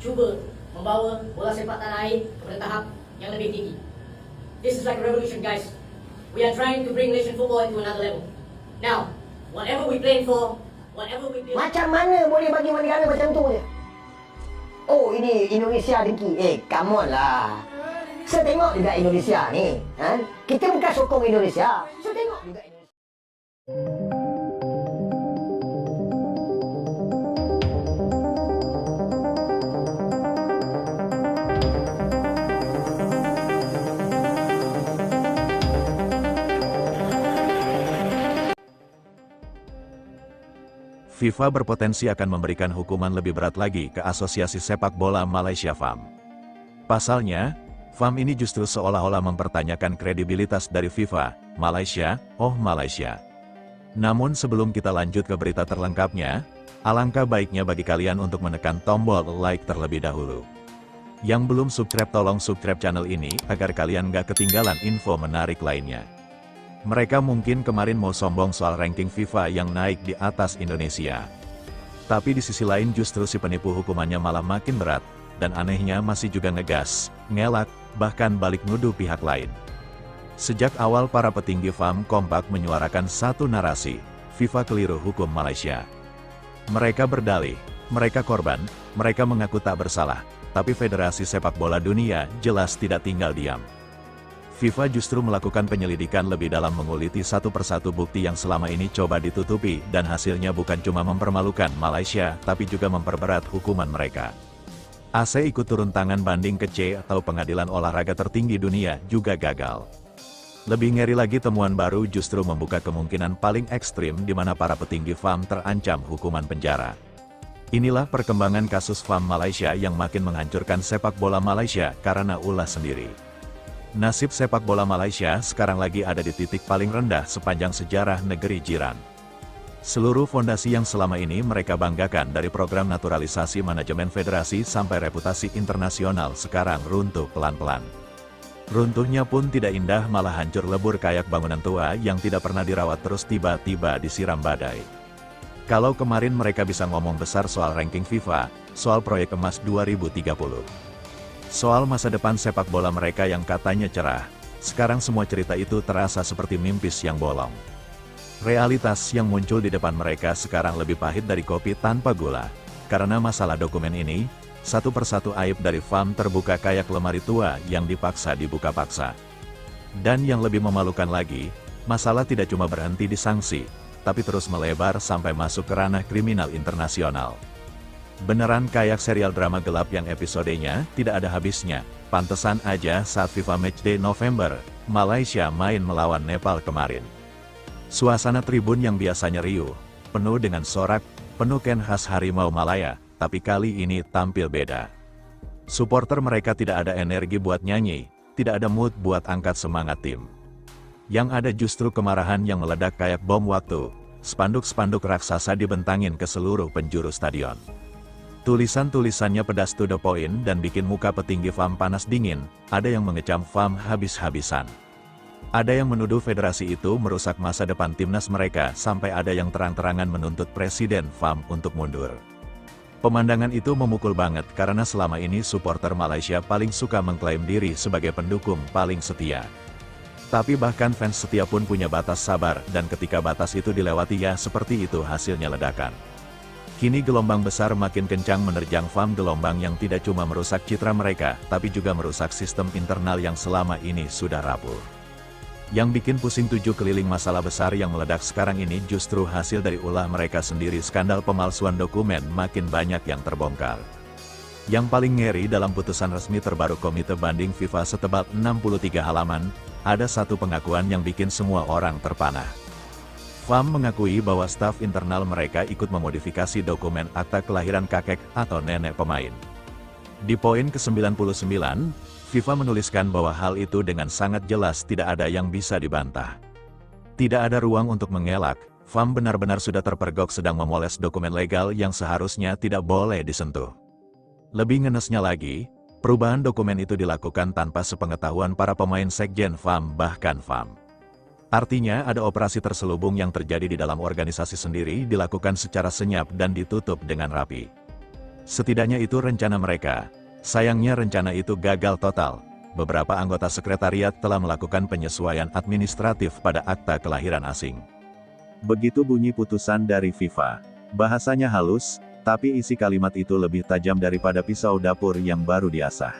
cuba membawa bola sepak tanah air kepada tahap yang lebih tinggi. This is like a revolution, guys. We are trying to bring Malaysian football into another level. Now, whatever we plan for, whatever we build... Macam mana boleh bagi negara macam tu je? Oh, ini Indonesia dengki. Come on lah. Saya tengok juga Indonesia ni. Kita bukan sokong Indonesia. Saya tengok juga Indonesia. FIFA berpotensi akan memberikan hukuman lebih berat lagi ke Asosiasi Sepak Bola Malaysia (FAM). Pasalnya, FAM ini justru seolah-olah mempertanyakan kredibilitas dari FIFA, Malaysia. Namun sebelum kita lanjut ke berita terlengkapnya, alangkah baiknya bagi kalian untuk menekan tombol like terlebih dahulu. Yang belum subscribe tolong subscribe channel ini agar kalian gak ketinggalan info menarik lainnya. Mereka mungkin kemarin mau sombong soal ranking FIFA yang naik di atas Indonesia. Tapi di sisi lain justru si penipu hukumannya malah makin berat, dan anehnya masih juga ngegas, ngelak, bahkan balik nuduh pihak lain. Sejak awal para petinggi FAM kompak menyuarakan satu narasi, FIFA keliru hukum Malaysia. Mereka berdalih, mereka korban, mereka mengaku tak bersalah, tapi Federasi Sepak Bola Dunia jelas tidak tinggal diam. FIFA justru melakukan penyelidikan lebih dalam menguliti satu persatu bukti yang selama ini coba ditutupi dan hasilnya bukan cuma mempermalukan Malaysia tapi juga memperberat hukuman mereka. AC ikut turun tangan banding ke C atau pengadilan olahraga tertinggi dunia juga gagal. Lebih ngeri lagi temuan baru justru membuka kemungkinan paling ekstrim di mana para petinggi FAM terancam hukuman penjara. Inilah perkembangan kasus FAM Malaysia yang makin menghancurkan sepak bola Malaysia karena ulah sendiri. Nasib sepak bola Malaysia sekarang lagi ada di titik paling rendah sepanjang sejarah negeri jiran. Seluruh fondasi yang selama ini mereka banggakan dari program naturalisasi manajemen federasi sampai reputasi internasional sekarang runtuh pelan-pelan. Runtuhnya pun tidak indah malah hancur lebur kayak bangunan tua yang tidak pernah dirawat terus tiba-tiba disiram badai. Kalau kemarin mereka bisa ngomong besar soal ranking FIFA, soal proyek emas 2030. Soal masa depan sepak bola mereka yang katanya cerah, sekarang semua cerita itu terasa seperti mimpis yang bolong. Realitas yang muncul di depan mereka sekarang lebih pahit dari kopi tanpa gula, karena masalah dokumen ini, satu persatu aib dari FAM terbuka kayak lemari tua yang dipaksa dibuka paksa. Dan yang lebih memalukan lagi, masalah tidak cuma berhenti di sanksi, tapi terus melebar sampai masuk ke ranah kriminal internasional. Beneran kayak serial drama gelap yang episodenya tidak ada habisnya. Pantesan aja saat FIFA Matchday November, Malaysia main melawan Nepal kemarin. Suasana tribun yang biasanya riuh, penuh dengan sorak, penuh ken khas harimau Malaya, tapi kali ini tampil beda. Supporter mereka tidak ada energi buat nyanyi, tidak ada mood buat angkat semangat tim. Yang ada justru kemarahan yang meledak kayak bom waktu, spanduk-spanduk raksasa dibentangin ke seluruh penjuru stadion. Tulisan-tulisannya pedas to the point dan bikin muka petinggi FAM panas dingin, ada yang mengecam FAM habis-habisan. Ada yang menuduh federasi itu merusak masa depan timnas mereka sampai ada yang terang-terangan menuntut Presiden FAM untuk mundur. Pemandangan itu memukul banget karena selama ini supporter Malaysia paling suka mengklaim diri sebagai pendukung paling setia. Tapi bahkan fans setia pun punya batas sabar dan ketika batas itu dilewati ya seperti itu hasilnya ledakan. Kini gelombang besar makin kencang menerjang FAM, gelombang yang tidak cuma merusak citra mereka, tapi juga merusak sistem internal yang selama ini sudah rapuh. Yang bikin pusing tujuh keliling masalah besar yang meledak sekarang ini justru hasil dari ulah mereka sendiri. Skandal pemalsuan dokumen makin banyak yang terbongkar. Yang paling ngeri dalam putusan resmi terbaru Komite Banding FIFA setebal 63 halaman, ada satu pengakuan yang bikin semua orang terpanah. FAM mengakui bahwa staf internal mereka ikut memodifikasi dokumen akta kelahiran kakek atau nenek pemain. Di poin ke-99, FIFA menuliskan bahwa hal itu dengan sangat jelas tidak ada yang bisa dibantah. Tidak ada ruang untuk mengelak, FAM benar-benar sudah terpergok sedang memoles dokumen legal yang seharusnya tidak boleh disentuh. Lebih ngenesnya lagi, perubahan dokumen itu dilakukan tanpa sepengetahuan para pemain sekjen FAM bahkan FAM. Artinya ada operasi terselubung yang terjadi di dalam organisasi sendiri dilakukan secara senyap dan ditutup dengan rapi. Setidaknya itu rencana mereka. Sayangnya rencana itu gagal total. Beberapa anggota sekretariat telah melakukan penyesuaian administratif pada akta kelahiran asing. Begitu bunyi putusan dari FIFA. Bahasanya halus, tapi isi kalimat itu lebih tajam daripada pisau dapur yang baru diasah.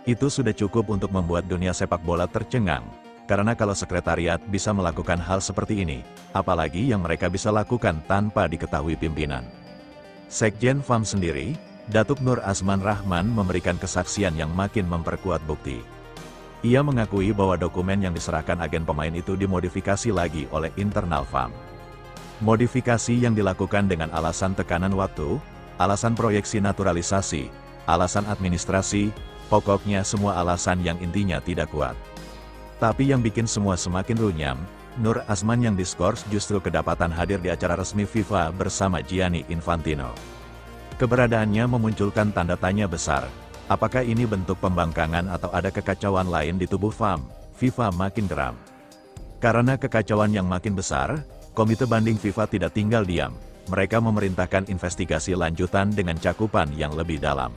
Itu sudah cukup untuk membuat dunia sepak bola tercengang. Karena kalau sekretariat bisa melakukan hal seperti ini, apalagi yang mereka bisa lakukan tanpa diketahui pimpinan. Sekjen FAM sendiri, Datuk Nur Azman Rahman memberikan kesaksian yang makin memperkuat bukti. Ia mengakui bahwa dokumen yang diserahkan agen pemain itu dimodifikasi lagi oleh internal FAM. Modifikasi yang dilakukan dengan alasan tekanan waktu, alasan proyeksi naturalisasi, alasan administrasi, pokoknya semua alasan yang intinya tidak kuat. Tapi yang bikin semua semakin runyam, Nur Azman yang diskors justru kedapatan hadir di acara resmi FIFA bersama Gianni Infantino. Keberadaannya memunculkan tanda tanya besar. Apakah ini bentuk pembangkangan atau ada kekacauan lain di tubuh FAM? FIFA makin geram. Karena kekacauan yang makin besar, Komite Banding FIFA tidak tinggal diam. Mereka memerintahkan investigasi lanjutan dengan cakupan yang lebih dalam.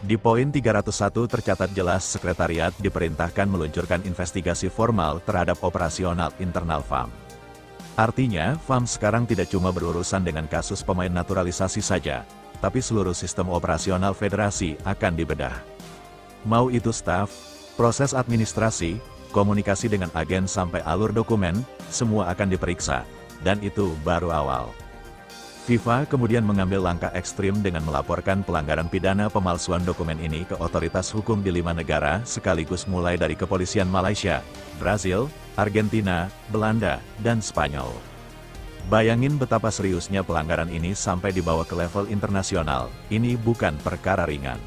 Di poin 301 tercatat jelas sekretariat diperintahkan meluncurkan investigasi formal terhadap operasional internal FAM. Artinya, FAM sekarang tidak cuma berurusan dengan kasus pemain naturalisasi saja, tapi seluruh sistem operasional federasi akan dibedah. Mau itu staf, proses administrasi, komunikasi dengan agen sampai alur dokumen, semua akan diperiksa, dan itu baru awal. FIFA kemudian mengambil langkah ekstrim dengan melaporkan pelanggaran pidana pemalsuan dokumen ini ke otoritas hukum di 5 negara sekaligus mulai dari kepolisian Malaysia, Brazil, Argentina, Belanda, dan Spanyol. Bayangin betapa seriusnya pelanggaran ini sampai dibawa ke level internasional, ini bukan perkara ringan.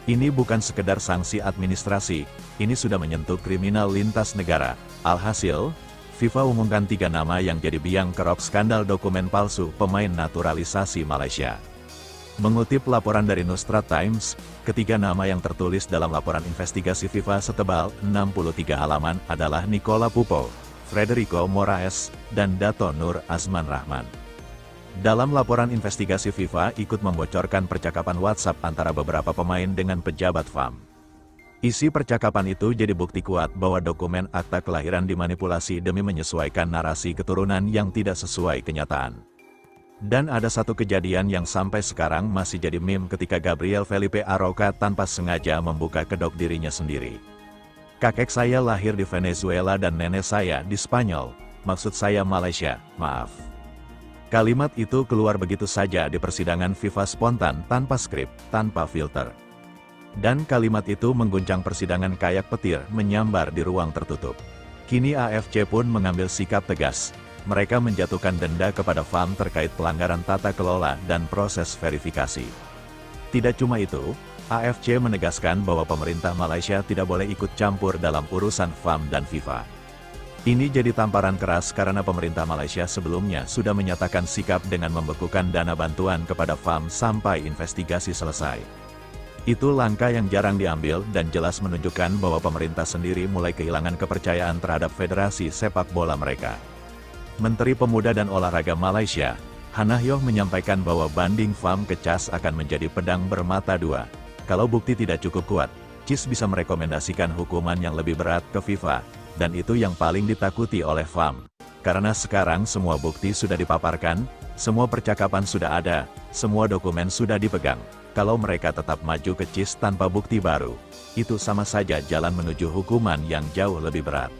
Ini bukan sekedar sanksi administrasi, ini sudah menyentuh kriminal lintas negara. Alhasil, FIFA umumkan 3 nama yang jadi biang kerok skandal dokumen palsu pemain naturalisasi Malaysia. Mengutip laporan dari Nusrat Times, ketiga nama yang tertulis dalam laporan investigasi FIFA setebal 63 halaman adalah Nicola Pupo, Frederico Moraes, dan Dato Nur Azman Rahman. Dalam laporan investigasi FIFA ikut membocorkan percakapan WhatsApp antara beberapa pemain dengan pejabat FAM. Isi percakapan itu jadi bukti kuat bahwa dokumen akta kelahiran dimanipulasi demi menyesuaikan narasi keturunan yang tidak sesuai kenyataan. Dan ada satu kejadian yang sampai sekarang masih jadi meme ketika Gabriel Felipe Aroca tanpa sengaja membuka kedok dirinya sendiri. Kakek saya lahir di Venezuela dan nenek saya di Spanyol, maksud saya Malaysia, maaf. Kalimat itu keluar begitu saja di persidangan FIFA spontan tanpa skrip, tanpa filter. Dan kalimat itu mengguncang persidangan kayak petir menyambar di ruang tertutup. Kini AFC pun mengambil sikap tegas. Mereka menjatuhkan denda kepada FAM terkait pelanggaran tata kelola dan proses verifikasi. Tidak cuma itu, AFC menegaskan bahwa pemerintah Malaysia tidak boleh ikut campur dalam urusan FAM dan FIFA. Ini jadi tamparan keras karena pemerintah Malaysia sebelumnya sudah menyatakan sikap dengan membekukan dana bantuan kepada FAM sampai investigasi selesai. Itu langkah yang jarang diambil dan jelas menunjukkan bahwa pemerintah sendiri mulai kehilangan kepercayaan terhadap federasi sepak bola mereka. Menteri Pemuda dan Olahraga Malaysia, Hannah-Yoh menyampaikan bahwa banding FAM ke CAS akan menjadi pedang bermata dua. Kalau bukti tidak cukup kuat, CIS bisa merekomendasikan hukuman yang lebih berat ke FIFA, dan itu yang paling ditakuti oleh FAM. Karena sekarang semua bukti sudah dipaparkan, semua percakapan sudah ada, semua dokumen sudah dipegang. Kalau mereka tetap maju ke CIS tanpa bukti baru, itu sama saja jalan menuju hukuman yang jauh lebih berat.